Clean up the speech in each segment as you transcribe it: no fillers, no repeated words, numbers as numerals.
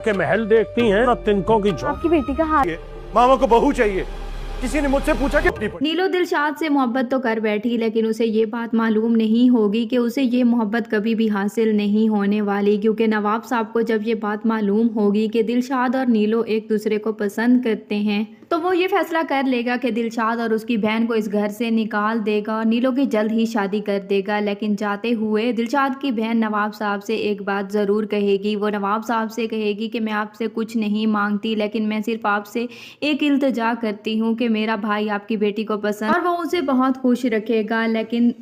के महल देखती हैं ना तिनकों की झोंक। आपकी बेटी का हाथ। मामा को बहू चाहिए। किसी ने मुझसे पूछा कि नीलो दिलशाद से मोहब्बत तो कर बैठी, लेकिन उसे ये बात मालूम नहीं होगी कि उसे ये मोहब्बत कभी भी हासिल नहीं होने वाली, क्योंकि नवाब साहब को जब ये बात मालूम होगी कि दिलशाद और नीलो एक दूसरे को पसंद करते हैं, तो वो ये फैसला कर लेगा कि दिलशाद और उसकी बहन को इस घर से निकाल देगा और नीलो की जल्द ही शादी कर देगा। लेकिन जाते हुए दिलशाद की बहन नवाब साहब से एक बात ज़रूर कहेगी। वो नवाब साहब से कहेगी कि मैं आपसे कुछ नहीं मांगती, लेकिन मैं सिर्फ आपसे एक इल्तिजा करती हूँ कि मेरा भाई आपकी बेटी को पसंद, और वो उसे बहुत खुश रखेगा। लेकिन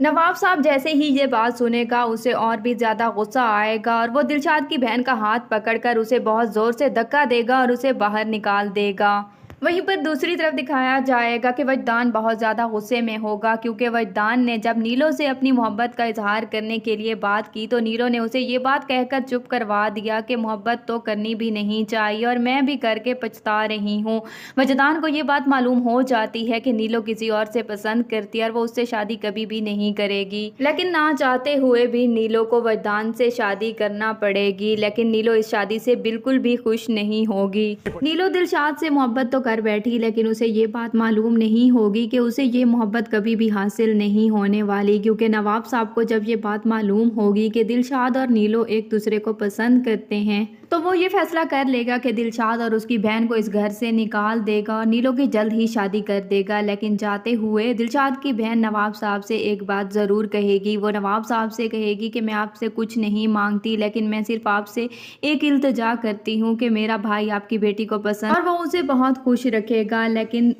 नवाब साहब जैसे ही ये बात सुनेगा उसे और भी ज़्यादा गुस्सा आएगा और वो दिलशाद की बहन का हाथ पकड़कर उसे बहुत ज़ोर से धक्का देगा और उसे बाहर निकाल देगा। वहीं पर दूसरी तरफ दिखाया जाएगा कि वजदान बहुत ज़्यादा गुस्से में होगा, क्योंकि वजदान ने जब नीलो से अपनी मोहब्बत का इजहार करने के लिए बात की तो नीलो ने उसे ये बात कहकर चुप करवा दिया कि मोहब्बत तो करनी भी नहीं चाहिए और मैं भी करके पछता रही हूँ। वजदान को ये बात मालूम हो जाती है कि नीलो किसी और से पसंद करती है और वो उससे शादी कभी भी नहीं करेगी, लेकिन ना चाहते हुए भी नीलो को वजदान से शादी करना पड़ेगी। लेकिन नीलो इस शादी से बिल्कुल भी खुश नहीं होगी। नीलो दिलशाद से मोहब्बत तो कर बैठी, लेकिन उसे ये बात मालूम नहीं होगी कि उसे ये मोहब्बत कभी भी हासिल नहीं होने वाली, क्योंकि नवाब साहब को जब ये बात मालूम होगी कि दिलशाद और नीलो एक दूसरे को पसंद करते हैं, तो वो ये फैसला कर लेगा कि दिलशाद और उसकी बहन को इस घर से निकाल देगा और नीलो की जल्द ही शादी कर देगा। लेकिन जाते हुए दिलशाद की बहन नवाब साहब से एक बात ज़रूर कहेगी। वो नवाब साहब से कहेगी कि मैं आपसे कुछ नहीं मांगती, लेकिन मैं सिर्फ आपसे एक इल्तिजा करती हूँ कि मेरा भाई आपकी बेटी को पसंद, और वो उसे बहुत खुश रखेगा। लेकिन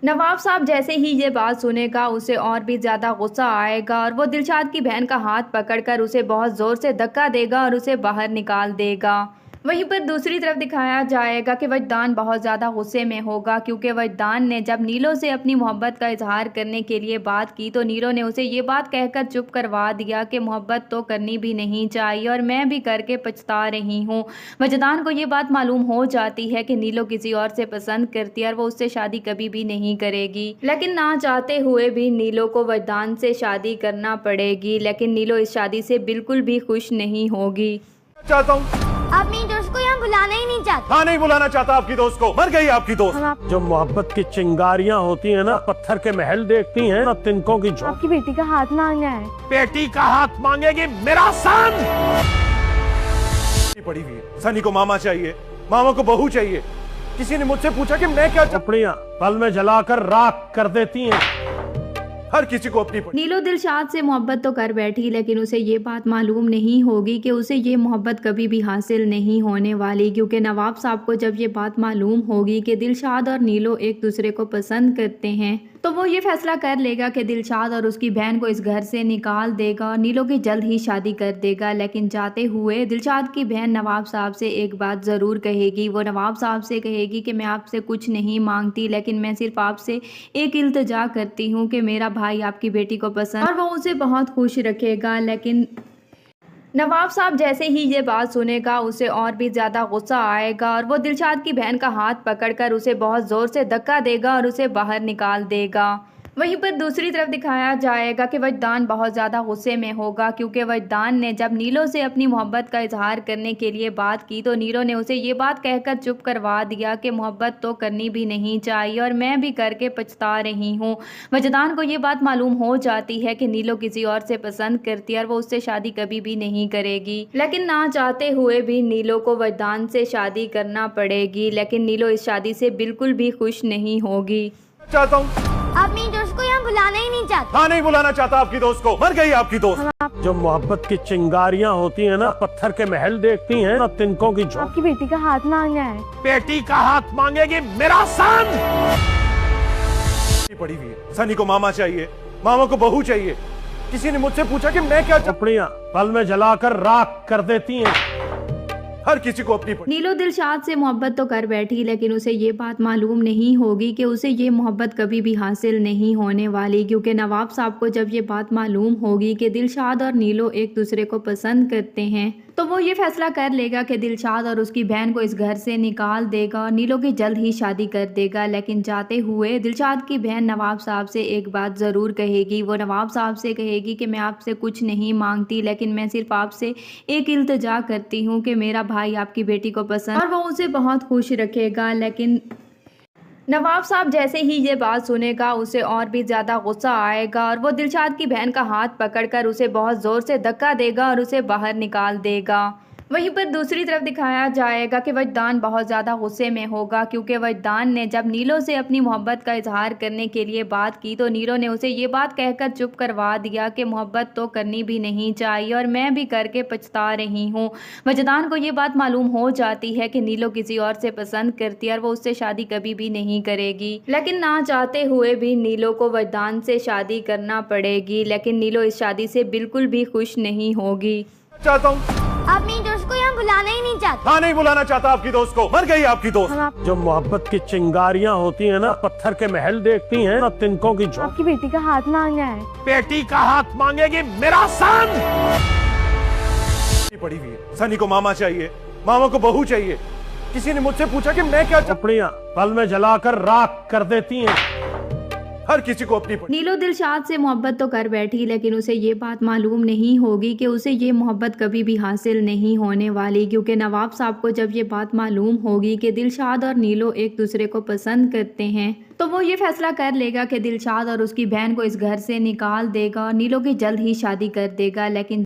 नवाब साहब जैसे ही ये बात सुनेगा उसे और भी ज़्यादा गुस्सा आएगा और वो दिलशाद की बहन का हाथ पकड़कर उसे बहुत ज़ोर से धक्का देगा और उसे बाहर निकाल देगा। वहीं पर दूसरी तरफ दिखाया जाएगा कि वजदान बहुत ज़्यादा गुस्से में होगा, क्योंकि वजदान ने जब नीलो से अपनी मोहब्बत का इजहार करने के लिए बात की तो नीलो ने उसे ये बात कहकर चुप करवा दिया कि मोहब्बत तो करनी भी नहीं चाहिए और मैं भी करके पछता रही हूँ। वजदान को ये बात मालूम हो जाती है कि नीलो किसी और से पसंद करती है और वो उससे शादी कभी भी नहीं करेगी, लेकिन ना चाहते हुए भी नीलो को वजदान से शादी करना पड़ेगी। लेकिन नीलो इस शादी से बिल्कुल भी खुश नहीं होगी। चाहता हूँ आप मेरी दोस्त को यहाँ बुलाना ही नहीं चाहते। हाँ, नहीं बुलाना चाहता आपकी दोस्त को। मर गई आपकी दोस्त। जो मोहब्बत की चिंगारियां होती हैं ना, पत्थर के महल देखती हैं ना तिनकों की झोंक। आपकी बेटी का हाथ मांगना है। बेटी का हाथ मांगेगी मेरा सन। पड़ी हुई है। सनी को मामा चाहिए, मामा को बहू चाहिए। किसी ने मुझसे पूछा कि मैं क्या कपड़ियां पल में जलाकर राख कर देती हैं। हर किसी को अपनी नीलो दिलशाद से मोहब्बत तो कर बैठी, लेकिन उसे ये बात मालूम नहीं होगी कि उसे ये मोहब्बत कभी भी हासिल नहीं होने वाली, क्योंकि नवाब साहब को जब ये बात मालूम होगी कि दिलशाद और नीलो एक दूसरे को पसंद करते हैं, तो वो ये फैसला कर लेगा कि दिलशाद और उसकी बहन को इस घर से निकाल देगा और नीलो की जल्द ही शादी कर देगा। लेकिन जाते हुए दिलशाद की बहन नवाब साहब से एक बात ज़रूर कहेगी। वो नवाब साहब से कहेगी कि मैं आपसे कुछ नहीं मांगती, लेकिन मैं सिर्फ आपसे एक इल्तिजा करती हूँ कि मेरा भाई आपकी बेटी को पसंद, और वो उसे बहुत खुश रखेगा। लेकिन नवाब साहब जैसे ही ये बात सुनेगा उसे और भी ज़्यादा गुस्सा आएगा और वो दिलशाद की बहन का हाथ पकड़कर उसे बहुत ज़ोर से धक्का देगा और उसे बाहर निकाल देगा। वहीं पर दूसरी तरफ दिखाया जाएगा कि वजदान बहुत ज़्यादा गुस्से में होगा, क्योंकि वजदान ने जब नीलो से अपनी मोहब्बत का इजहार करने के लिए बात की तो नीलो ने उसे ये बात कहकर चुप करवा दिया कि मोहब्बत तो करनी भी नहीं चाहिए और मैं भी करके पछता रही हूँ। वजदान को ये बात मालूम हो जाती है कि नीलो किसी और से पसंद करती है और वो उससे शादी कभी भी नहीं करेगी, लेकिन ना चाहते हुए भी नीलो को वजदान से शादी करना पड़ेगी। लेकिन नीलो इस शादी से बिल्कुल भी खुश नहीं होगी। चाहता हूँ आप मेरी दोस्त को यहाँ बुलाना ही नहीं चाहते। हाँ, नहीं बुलाना चाहता आपकी दोस्त को। मर गई आपकी दोस्त। जो मोहब्बत की चिंगारियां होती हैं ना, पत्थर के महल देखती हैं ना तिनकों की झोंक। आपकी बेटी का हाथ मांगना है। बेटी का हाथ मांगेगी मेरा सन। पड़ी हुई है। सनी को मामा चाहिए, मामा को बहू चाहिए। किसी ने मुझसे पूछा कि मैं क्या कपड़ियां पल में जलाकर राख कर देती हैं। हर किसी को अपनी नीलो दिलशाद से मोहब्बत तो कर बैठी, लेकिन उसे ये बात मालूम नहीं होगी कि उसे ये मोहब्बत कभी भी हासिल नहीं होने वाली, क्योंकि नवाब साहब को जब ये बात मालूम होगी कि दिलशाद और नीलो एक दूसरे को पसंद करते हैं, तो वो ये फैसला कर लेगा कि दिलशाद और उसकी बहन को इस घर से निकाल देगा और नीलो की जल्द ही शादी कर देगा। लेकिन जाते हुए दिलशाद की बहन नवाब साहब से एक बात ज़रूर कहेगी। वो नवाब साहब से कहेगी कि मैं आपसे कुछ नहीं मांगती, लेकिन मैं सिर्फ आपसे एक इल्तिजा करती हूँ कि मेरा भाई आपकी बेटी को पसंद, और वो उसे बहुत खुश रखेगा। लेकिन नवाब साहब जैसे ही ये बात सुनेगा उसे और भी ज़्यादा गुस्सा आएगा और वो दिलशाद की बहन का हाथ पकड़कर उसे बहुत ज़ोर से धक्का देगा और उसे बाहर निकाल देगा। वहीं पर दूसरी तरफ दिखाया जाएगा कि वजदान बहुत ज़्यादा गुस्से में होगा, क्योंकि वजदान ने जब नीलो से अपनी मोहब्बत का इजहार करने के लिए बात की तो नीलो ने उसे ये बात कहकर चुप करवा दिया कि मोहब्बत तो करनी भी नहीं चाहिए और मैं भी करके पछता रही हूँ। वजदान को ये बात मालूम हो जाती है कि नीलो किसी और से पसंद करती है और वो उससे शादी कभी भी नहीं करेगी, लेकिन ना चाहते हुए भी नीलो को वजदान से शादी करना पड़ेगी। लेकिन नीलो इस शादी से बिल्कुल भी खुश नहीं होगी। चाहता हूँ आप मेरी दोस्त को यहाँ बुलाना ही नहीं चाहते। हाँ, नहीं बुलाना चाहता आपकी दोस्त को, मर गई आपकी दोस्त। जो मोहब्बत की चिंगारियां होती हैं ना, पत्थर के महल देखती हैं ना, तिनकों की झोंक। आपकी बेटी का हाथ मांगना है। बेटी का हाथ मांगेगी मेरा सन। पड़ी हुई है, सनी को मामा चाहिए, मामा को बहू चाहिए। किसी ने मुझसे पूछा कि मैं क्या अपनियां पल में जलाकर राख कर देती हैं। हर किसी को अपनी नीलो दिलशाद से मोहब्बत तो कर बैठी, लेकिन उसे ये बात मालूम नहीं होगी कि उसे ये मोहब्बत कभी भी हासिल नहीं होने वाली, क्योंकि नवाब साहब को जब ये बात मालूम होगी कि दिलशाद और नीलो एक दूसरे को पसंद करते हैं तो वो ये फैसला कर लेगा कि दिलशाद और उसकी बहन को इस घर से निकाल देगा और नीलो की जल्द ही शादी कर देगा। लेकिन